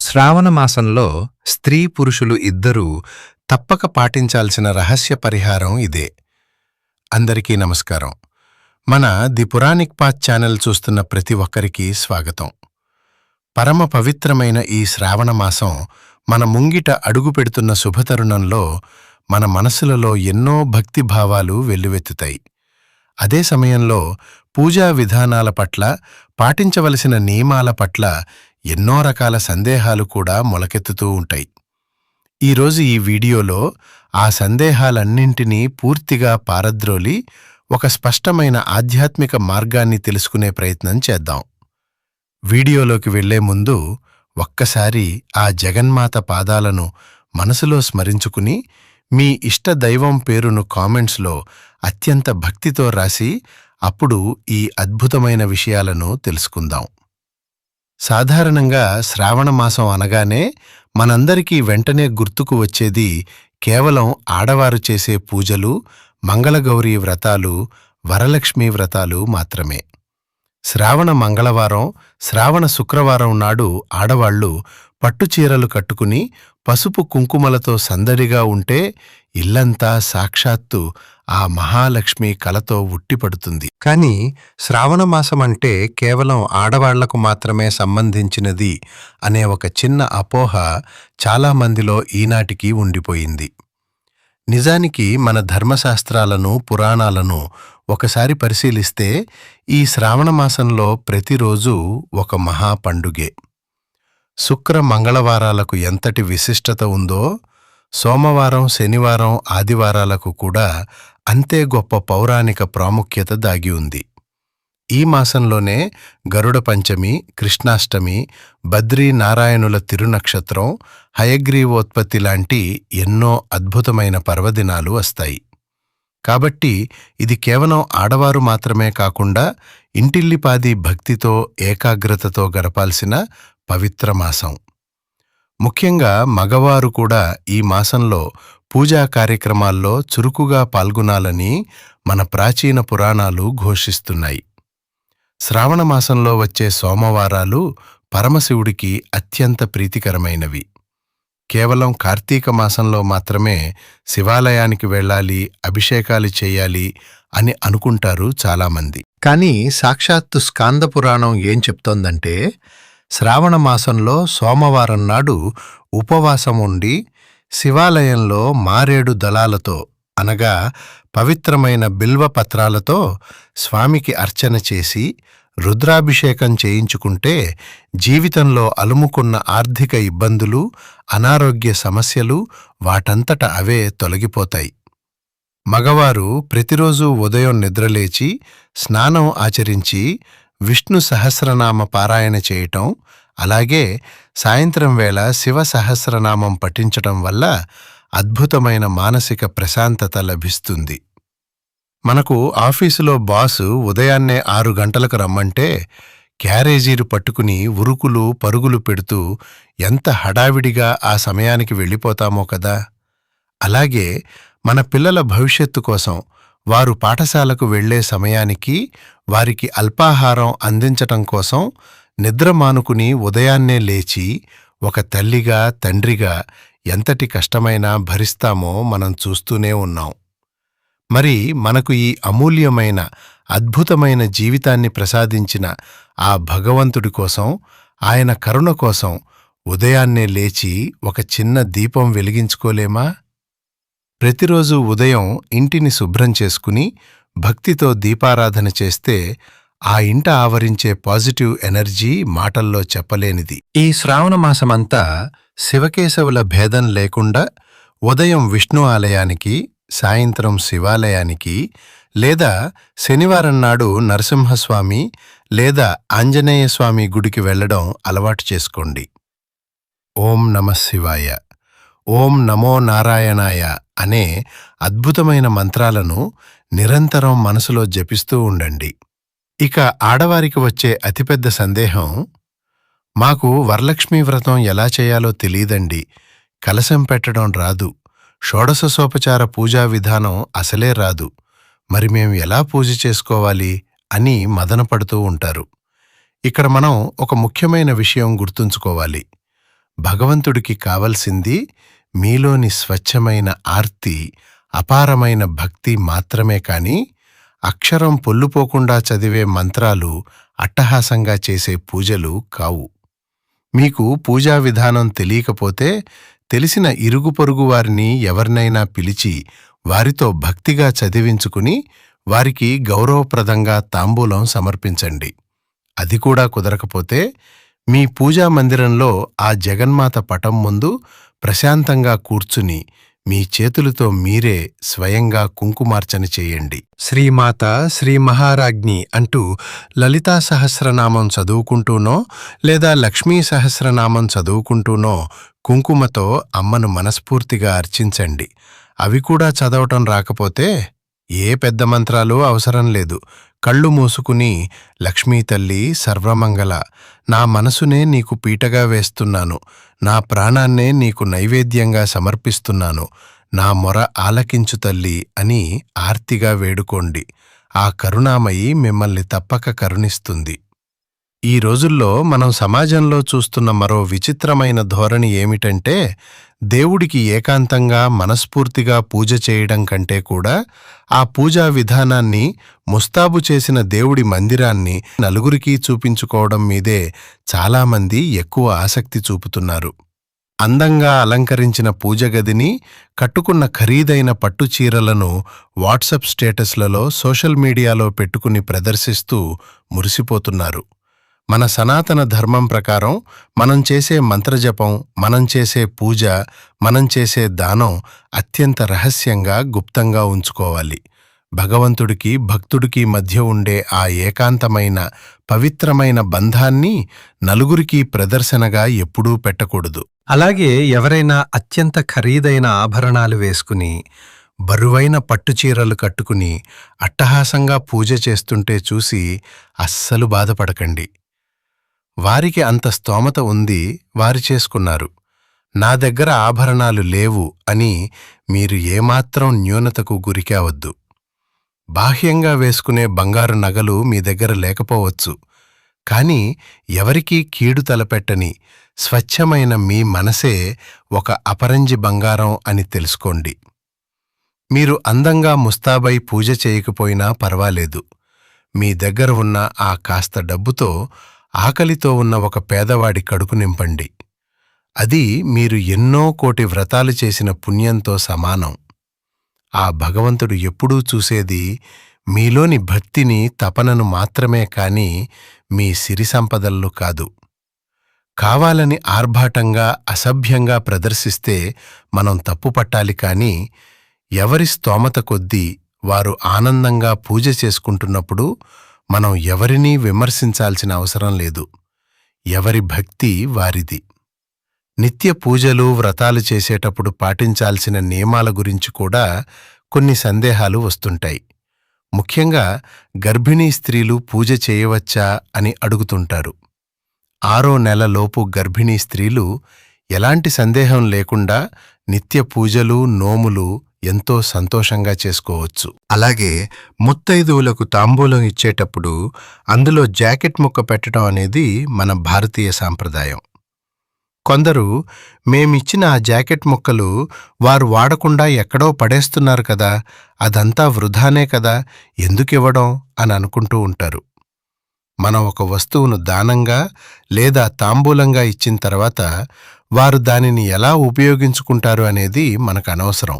శ్రావణ మాసంలో స్త్రీ పురుషులు ఇద్దరూ తప్పక పాటించాల్సిన రహస్య పరిహారం ఇదే. అందరికీ నమస్కారం. మన ది పురాణిక్ పాత్ ఛానల్ చూస్తున్న ప్రతి ఒక్కరికి స్వాగతం. పరమ పవిత్రమైన ఈ శ్రావణ మాసం మన ముంగిట అడుగుపెడుతున్న శుభతరుణంలో మన మనసులలో ఎన్నో భక్తిభావాలు వెల్లువెత్తుతాయి. అదే సమయంలో పూజా విధానాల పట్ల, పాటించవలసిన నియమాల పట్ల ఎన్నో రకాల సందేహాలు కూడా మొలకెత్తుతూ ఉంటాయి. ఈరోజు ఈ వీడియోలో ఆ సందేహాలన్నింటినీ పూర్తిగా పారద్రోలి ఒక స్పష్టమైన ఆధ్యాత్మిక మార్గాన్ని తెలుసుకునే ప్రయత్నం చేద్దాం. వీడియోలోకి వెళ్లే ముందు ఒక్కసారి ఆ జగన్మాత పాదాలను మనసులో స్మరించుకుని మీ ఇష్ట దైవం పేరును కామెంట్స్లో అత్యంత భక్తితో రాసి అప్పుడు ఈ అద్భుతమైన విషయాలను తెలుసుకుందాం. సాధారణంగా శ్రావణమాసం అనగానే మనందరికీ వెంటనే గుర్తుకు వచ్చేది కేవలం ఆడవారు చేసే పూజలు, మంగళగౌరీ వ్రతాలు, వరలక్ష్మీ వ్రతాలు మాత్రమే. శ్రావణ మంగళవారం, శ్రావణ శుక్రవారం నాడు ఆడవాళ్లు పట్టుచీరలు కట్టుకుని పసుపు కుంకుమలతో సందడిగా ఉంటే ఇల్లంతా సాక్షాత్తు ఆ మహాలక్ష్మి కలతో ఉట్టిపడుతుంది. కాని శ్రావణమాసమంటే కేవలం ఆడవాళ్లకు మాత్రమే సంబంధించినది అనే ఒక చిన్న అపోహ చాలామందిలో ఈనాటికి ఉండిపోయింది. నిజానికి మన ధర్మశాస్త్రాలను, పురాణాలను ఒకసారి పరిశీలిస్తే ఈ శ్రావణమాసంలో ప్రతిరోజూ ఒక మహా పండుగే. శుక్ర మంగళవారాలకు ఎంతటి విశిష్టత ఉందో, సోమవారం, శనివారం, ఆదివారాలకు కూడా అంతే గొప్ప పౌరాణిక ప్రాముఖ్యత దాగి ఉంది. ఈ మాసంలోనే గరుడ పంచమి, కృష్ణాష్టమి, బద్రీ నారాయణుల తిరునక్షత్రం, హయగ్రీవోత్పత్తి లాంటి ఎన్నో అద్భుతమైన పర్వదినాలు వస్తాయి. కాబట్టి ఇది కేవలం ఆడవారు మాత్రమే కాకుండా ఇంటిల్లిపాది భక్తితో, ఏకాగ్రతతో గడపాల్సిన పవిత్ర మాసం. ముఖ్యంగా మగవారు కూడా ఈ మాసంలో పూజా కార్యక్రమాల్లో చురుకుగా పాల్గొనాలని మన ప్రాచీన పురాణాలు ఘోషిస్తున్నాయి. శ్రావణమాసంలో వచ్చే సోమవారాలు పరమశివుడికి అత్యంత ప్రీతికరమైనవి. కేవలం కార్తీక మాసంలో మాత్రమే శివాలయానికి వెళ్ళాలి, అభిషేకాలు చేయాలి అని అనుకుంటారు చాలామంది. కానీ సాక్షాత్తు స్కాంద పురాణం ఏం చెప్తోందంటే, శ్రావణమాసంలో సోమవారం నాడు ఉపవాసం ఉండి శివాలయంలో మారేడు దళాలతో అనగా పవిత్రమైన బిల్వపత్రాలతో స్వామికి అర్చన చేసి రుద్రాభిషేకం చేయించుకుంటే జీవితంలో అలుముకున్న ఆర్థిక ఇబ్బందులు, అనారోగ్య సమస్యలు వాటంతట అవే తొలగిపోతాయి. మగవారు ప్రతిరోజూ ఉదయం నిద్రలేచి స్నానం ఆచరించి విష్ణు సహస్రనామ పారాయణ చేయటం, అలాగే సాయంత్రం వేళ శివ సహస్రనామం పఠించటం వల్ల అద్భుతమైన మానసిక ప్రశాంతత లభిస్తుంది. మనకు ఆఫీసులో బాసు ఉదయాన్నే 6 గంటలకు రమ్మంటే క్యారేజీలు పట్టుకుని ఉరుకులు పరుగులు పెడుతూ ఎంత హడావిడిగా ఆ సమయానికి వెళ్ళిపోతామో కదా. అలాగే మన పిల్లల భవిష్యత్తు కోసం వారు పాఠశాలకు వెళ్లే సమయానికి వారికి అల్పాహారం అందించటం కోసం నిద్ర మానుకుని ఉదయాన్నే లేచి ఒక తల్లిగా, తండ్రిగా ఎంతటి కష్టమైనా భరిస్తామో మనం చూస్తూనే ఉన్నాం. మరి మనకు ఈ అమూల్యమైన, అద్భుతమైన జీవితాన్ని ప్రసాదించిన ఆ భగవంతుడి కోసం, ఆయన కరుణ కోసం ఉదయాన్నే లేచి ఒక చిన్న దీపం వెలిగించుకోలేమా? ప్రతిరోజు ఉదయం ఇంటిని శుభ్రం చేసుకుని భక్తితో దీపారాధన చేస్తే ఆ ఇంట ఆవరించే పాజిటివ్ ఎనర్జీ మాటల్లో చెప్పలేనిది. ఈ శ్రావణమాసమంతా శివకేశవుల భేదం లేకుండా ఉదయం విష్ణు ఆలయానికి, సాయంత్రం శివాలయానికి, లేదా శనివారం నాడు నరసింహస్వామి లేదా ఆంజనేయస్వామి గుడికి వెళ్లడం అలవాటు చేసుకోండి. ఓం నమః శివాయ, ఓం నమో నారాయణాయ అనే అద్భుతమైన మంత్రాలను నిరంతరం మనసులో జపిస్తూ ఉండండి. ఇక ఆడవారికి వచ్చే అతిపెద్ద సందేహం, మాకు వరలక్ష్మీ వ్రతం ఎలా చేయాలో తెలీదండి, కలశం పెట్టడం రాదు, షోడశోపచార పూజా విధానం అసలే రాదు, మరి మేం ఎలా పూజ చేసుకోవాలి అని మదనపడుతూ ఉంటారు. ఇక్కడ మనం ఒక ముఖ్యమైన విషయం గుర్తుంచుకోవాలి. భగవంతుడికి కావలసింది మీలోని స్వచ్ఛమైన ఆర్తి, అపారమైన భక్తి మాత్రమే కాని అక్షరం పొల్లుపోకుండా చదివే మంత్రాలు, అట్టహాసంగా చేసే పూజలు కావు. మీకు పూజా విధానం తెలియకపోతే తెలిసిన ఇరుగు పొరుగు వారిని ఎవరినైనా పిలిచి వారితో భక్తిగా చదివించుకుని వారికి గౌరవప్రదంగా తాంబూలం సమర్పించండి. అది కూడా కుదరకపోతే మీ పూజా మందిరంలో ఆ జగన్మాత పటం ముందు ప్రశాంతంగా కూర్చుని మీ చేతులతో మీరే స్వయంగా కుంకుమార్చన చేయండి. శ్రీమాత, శ్రీ మహారాజ్ఞి అంటూ లలితా సహస్రనామం చదువుకుంటూనో లేదా లక్ష్మీ సహస్రనామం చదువుకుంటూనో కుంకుమతో అమ్మను మనస్ఫూర్తిగా అర్చించండి. అవి కూడా చదవటం రాకపోతే ఏ పెద్ద మంత్రాలు అవసరం లేదు. కళ్ళు మూసుకుని, లక్ష్మీ తల్లి సర్వమంగళ, నా మనసునే నీకు పీటగా వేస్తున్నాను, నా ప్రాణాన్నే నీకు నైవేద్యంగా సమర్పిస్తున్నాను, నా మొర ఆలకించు తల్లి అని ఆర్తిగా వేడుకోండి. ఆ కరుణామయి మిమ్మల్ని తప్పక కరుణిస్తుంది. ఈ రోజుల్లో మనం సమాజంలో చూస్తున్న మరో విచిత్రమైన ధోరణి ఏమిటంటే, దేవుడికి ఏకాంతంగా మనస్ఫూర్తిగా పూజ చేయడం కంటే కూడా ఆ పూజా విధానాన్ని, ముస్తాబు చేసిన దేవుడి మందిరాన్ని నలుగురికి చూపించుకోవడం మీదే చాలామంది ఎక్కువ ఆసక్తి చూపుతున్నారు. అందంగా అలంకరించిన పూజ గదిని, కట్టుకున్న ఖరీదైన పట్టుచీరలను వాట్సప్ స్టేటస్లలో, సోషల్ మీడియాలో పెట్టుకుని ప్రదర్శిస్తూ మురిసిపోతున్నారు. మన సనాతన ధర్మం ప్రకారం మనం చేసే మంత్రజపం, మనం చేసే పూజ, మనం చేసే దానం అత్యంత రహస్యంగా, గుప్తంగా ఉంచుకోవాలి. భగవంతుడికి, భక్తుడికి మధ్య ఉండే ఆ ఏకాంతమైన, పవిత్రమైన బంధాన్ని నలుగురికి ప్రదర్శనగా ఎప్పుడూ పెట్టకూడదు. అలాగే ఎవరైనా అత్యంత ఖరీదైన ఆభరణాలు వేసుకుని, బరువైన పట్టుచీరలు కట్టుకుని అట్టహాసంగా పూజ చేస్తుంటే చూసి అస్సలు బాధపడకండి. వారికి అంత స్తోమత ఉంది, వారు చేసుకున్నారు. నా దగ్గర ఆభరణాలు లేవు అని మీరు ఏమాత్రం న్యూనతకు గురికావద్దు. బాహ్యంగా వేసుకునే బంగారు నగలు మీ దగ్గర లేకపోవచ్చు, కాని ఎవరికీ కీడు తలపెట్టని స్వచ్ఛమైన మీ మనసే ఒక అపరంజి బంగారం అని తెలుసుకోండి. మీరు అందంగా ముస్తాబై పూజ చేయకపోయినా పర్వాలేదు. మీ దగ్గర ఉన్న ఆ కాస్త డబ్బుతో ఆకలితో ఉన్న ఒక పేదవాడి కడుపు నింపండి. అది మీరు ఎన్నో కోటి వ్రతాలు చేసిన పుణ్యంతో సమానం. ఆ భగవంతుడు ఎప్పుడూ చూసేది మీలోని భక్తిని, తపనను మాత్రమే కాని మీ సిరి సంపదలను కాదు. కావాలని ఆర్భాటంగా, అసభ్యంగా ప్రదర్శిస్తే మనం తప్పుపట్టాలి కాని, ఎవరి స్తోమత కొద్దీ వారు ఆనందంగా పూజ చేసుకుంటున్నప్పుడు మనం ఎవరినీ విమర్శించాల్సిన అవసరం లేదు. ఎవరి భక్తి వారిది. నిత్య పూజలు, వ్రతాలు చేసేటప్పుడు పాటించాల్సిన నియమాల గురించి కూడా కొన్ని సందేహాలు వస్తుంటాయి. ముఖ్యంగా గర్భిణీ స్త్రీలు పూజ చేయవచ్చా అని అడుగుతుంటారు. 6వ నెలలోపు గర్భిణీ స్త్రీలు ఎలాంటి సందేహం లేకుండా నిత్య పూజలు, నోములు ఎంతో సంతోషంగా చేసుకోవచ్చు. అలాగే ముత్తైదువులకు తాంబూలం ఇచ్చేటప్పుడు అందులో జాకెట్ ముక్క పెట్టడం అనేది మన భారతీయ సాంప్రదాయం. కొందరు మేమిచ్చిన ఆ జాకెట్ ముక్కలు వారు వాడకుండా ఎక్కడో పడేస్తున్నారు కదా, అదంతా వృధానే కదా, ఎందుకివ్వడం అని అనుకుంటూ ఉంటారు. మనం ఒక వస్తువును దానంగా లేదా తాంబూలంగా ఇచ్చిన తర్వాత వారు దానిని ఎలా ఉపయోగించుకుంటారు అనేది మనకు అనవసరం.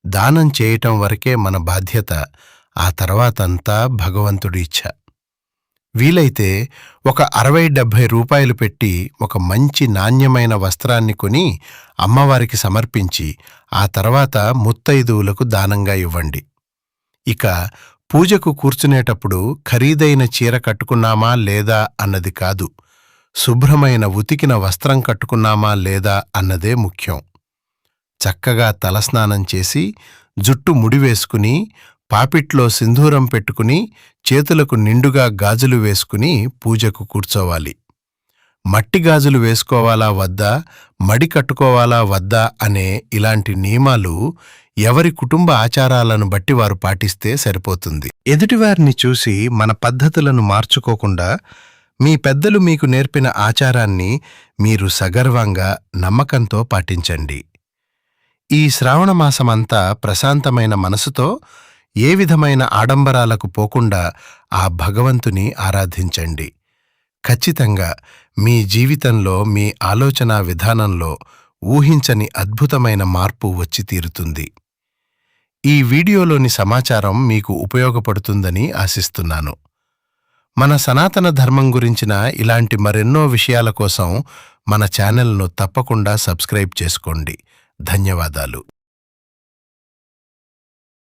దానం చేయటం వరకే మన బాధ్యత, ఆ తర్వాతంతా భగవంతుడి ఇచ్ఛ. వీలైతే ఒక 60-70 రూపాయలు పెట్టి ఒక మంచి నాణ్యమైన వస్త్రాన్ని కొని అమ్మవారికి సమర్పించి ఆ తర్వాత ముత్తైదువులకు దానంగా ఇవ్వండి. ఇక పూజకు కూర్చునేటప్పుడు ఖరీదైన చీర కట్టుకున్నామా లేదా అన్నది కాదు, శుభ్రమైన ఉతికిన వస్త్రం కట్టుకున్నామా లేదా అన్నదే ముఖ్యం. చక్కగా తలస్నానం చేసి, జుట్టు ముడివేసుకుని, పాపిట్లో సింధూరం పెట్టుకుని, చేతులకు నిండుగా గాజులు వేసుకుని పూజకు కూర్చోవాలి. మట్టి గాజులు వేసుకోవాలా వద్దా, మడి కట్టుకోవాలా వద్దా అనే ఇలాంటి నియమాలు ఎవరి కుటుంబ ఆచారాలను బట్టి వారు పాటిస్తే సరిపోతుంది. ఎదుటివారిని చూసి మన పద్ధతులను మార్చుకోకుండా మీ పెద్దలు మీకు నేర్పిన ఆచారాన్ని మీరు సగర్వంగా, నమ్మకంతో పాటించండి. ఈ శ్రావణమాసమంతా ప్రశాంతమైన మనసుతో ఏ విధమైన ఆడంబరాలకు పోకుండా ఆ భగవంతుని ఆరాధించండి. ఖచ్చితంగా మీ జీవితంలో, మీ ఆలోచనా విధానంలో ఊహించని అద్భుతమైన మార్పు వచ్చి తీరుతుంది. ఈ వీడియోలోని సమాచారం మీకు ఉపయోగపడుతుందని ఆశిస్తున్నాను. మన సనాతన ధర్మం గురించిన ఇలాంటి మరెన్నో విషయాల కోసం మన ఛానల్ను తప్పకుండా సబ్స్క్రైబ్ చేసుకోండి. ధన్యవాదాలు.